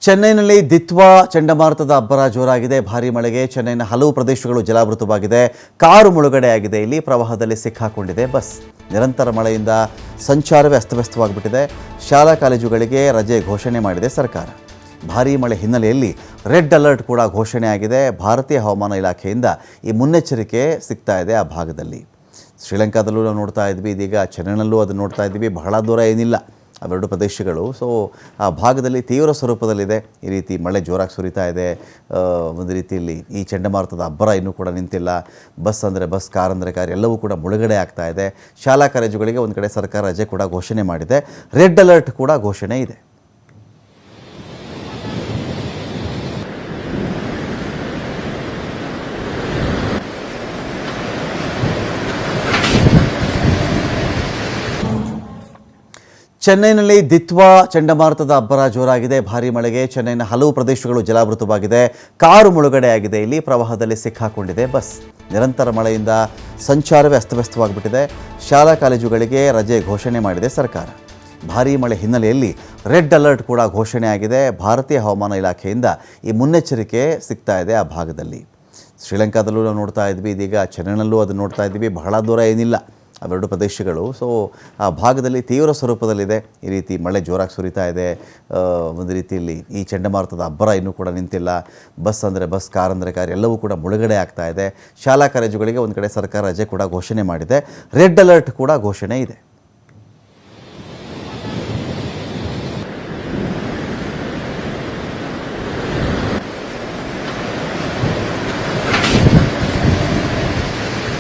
ಚೆನ್ನೈನಲ್ಲಿ ದಿತ್ವಾ ಚಂಡಮಾರುತದ ಅಬ್ಬರ ಜೋರಾಗಿದೆ. ಭಾರೀ ಮಳೆಗೆ ಚೆನ್ನೈನ ಹಲವು ಪ್ರದೇಶಗಳು ಜಲಾವೃತವಾಗಿದೆ. ಕಾರು ಮುಳುಗಡೆಯಾಗಿದೆ. ಇಲ್ಲಿ ಪ್ರವಾಹದಲ್ಲಿ ಸಿಕ್ಕಾಕೊಂಡಿದೆ ಬಸ್. ನಿರಂತರ ಮಳೆಯಿಂದ ಸಂಚಾರವೇ ಅಸ್ತವ್ಯಸ್ತವಾಗಿಬಿಟ್ಟಿದೆ. ಶಾಲಾ ಕಾಲೇಜುಗಳಿಗೆ ರಜೆ ಘೋಷಣೆ ಮಾಡಿದೆ ಸರ್ಕಾರ. ಭಾರೀ ಮಳೆ ಹಿನ್ನೆಲೆಯಲ್ಲಿ ರೆಡ್ ಅಲರ್ಟ್ ಕೂಡ ಘೋಷಣೆ ಆಗಿದೆ. ಭಾರತೀಯ ಹವಾಮಾನ ಇಲಾಖೆಯಿಂದ ಈ ಮುನ್ನೆಚ್ಚರಿಕೆ ಸಿಗ್ತಾ ಇದೆ ಆ ಭಾಗದಲ್ಲಿ. ಶ್ರೀಲಂಕಾದಲ್ಲೂ ನಾವು ನೋಡ್ತಾ ಇದ್ವಿ, ಇದೀಗ ಚೆನ್ನೈನಲ್ಲೂ ಅದನ್ನು ನೋಡ್ತಾ ಇದ್ವಿ. ಬಹಳ ದೂರ ಏನಿಲ್ಲ ಅವೆರಡು ಪ್ರದೇಶಗಳು. ಸೊ ಆ ಭಾಗದಲ್ಲಿ ತೀವ್ರ ಸ್ವರೂಪದಲ್ಲಿದೆ. ಈ ರೀತಿ ಮಳೆ ಜೋರಾಗಿ ಸುರಿತಾ ಇದೆ. ಒಂದು ರೀತಿಯಲ್ಲಿ ಈ ಚಂಡಮಾರುತದ ಅಬ್ಬರ ಇನ್ನೂ ಕೂಡ ನಿಂತಿಲ್ಲ. ಬಸ್ ಅಂದರೆ ಬಸ್, ಕಾರ್ ಅಂದರೆ ಕಾರ್, ಎಲ್ಲವೂ ಕೂಡ ಮುಳುಗಡೆ ಆಗ್ತಾ ಇದೆ. ಶಾಲಾ ಕಾಲೇಜುಗಳಿಗೆ ಒಂದು ಕಡೆ ಸರ್ಕಾರ ರಜೆ ಕೂಡ ಘೋಷಣೆ ಮಾಡಿದೆ. ರೆಡ್ ಅಲರ್ಟ್ ಕೂಡ ಘೋಷಣೆ ಇದೆ. ಚೆನ್ನೈನಲ್ಲಿ ದಿತ್ವಾ ಚಂಡಮಾರುತದ ಅಬ್ಬರ ಜೋರಾಗಿದೆ. ಭಾರೀ ಮಳೆಗೆ ಚೆನ್ನೈನ ಹಲವು ಪ್ರದೇಶಗಳು ಜಲಾವೃತವಾಗಿದೆ. ಕಾರು ಮುಳುಗಡೆಯಾಗಿದೆ. ಇಲ್ಲಿ ಪ್ರವಾಹದಲ್ಲಿ ಸಿಕ್ಕಾಕೊಂಡಿದೆ ಬಸ್. ನಿರಂತರ ಮಳೆಯಿಂದ ಸಂಚಾರವೇ ಅಸ್ತವ್ಯಸ್ತವಾಗಿಬಿಟ್ಟಿದೆ. ಶಾಲಾ ಕಾಲೇಜುಗಳಿಗೆ ರಜೆ ಘೋಷಣೆ ಮಾಡಿದೆ ಸರ್ಕಾರ. ಭಾರೀ ಮಳೆ ಹಿನ್ನೆಲೆಯಲ್ಲಿ ರೆಡ್ ಅಲರ್ಟ್ ಕೂಡ ಘೋಷಣೆ ಆಗಿದೆ. ಭಾರತೀಯ ಹವಾಮಾನ ಇಲಾಖೆಯಿಂದ ಈ ಮುನ್ನೆಚ್ಚರಿಕೆ ಸಿಗ್ತಾ ಇದೆ ಆ ಭಾಗದಲ್ಲಿ. ಶ್ರೀಲಂಕಾದಲ್ಲೂ ನಾವು ನೋಡ್ತಾ ಇದ್ವಿ, ಇದೀಗ ಚೆನ್ನೈನಲ್ಲೂ ಅದನ್ನು ನೋಡ್ತಾ ಇದ್ವಿ. ಬಹಳ ದೂರ ಏನಿಲ್ಲ ಅವೆರಡು ಪ್ರದೇಶಗಳು. ಸೊ ಆ ಭಾಗದಲ್ಲಿ ತೀವ್ರ ಸ್ವರೂಪದಲ್ಲಿದೆ. ಈ ರೀತಿ ಮಳೆ ಜೋರಾಗಿ ಸುರಿತಾ ಇದೆ. ಒಂದು ರೀತಿಯಲ್ಲಿ ಈ ಚಂಡಮಾರುತದ ಅಬ್ಬರ ಇನ್ನೂ ಕೂಡ ನಿಂತಿಲ್ಲ. ಬಸ್ ಅಂದರೆ ಬಸ್, ಕಾರ್ ಅಂದರೆ ಕಾರ್, ಎಲ್ಲವೂ ಕೂಡ ಮುಳುಗಡೆ ಆಗ್ತಾ ಇದೆ. ಶಾಲಾ ಕಾಲೇಜುಗಳಿಗೆ ಒಂದು ಕಡೆ ಸರ್ಕಾರ ರಜೆ ಕೂಡ ಘೋಷಣೆ ಮಾಡಿದೆ. ರೆಡ್ ಅಲರ್ಟ್ ಕೂಡ ಘೋಷಣೆ ಇದೆ.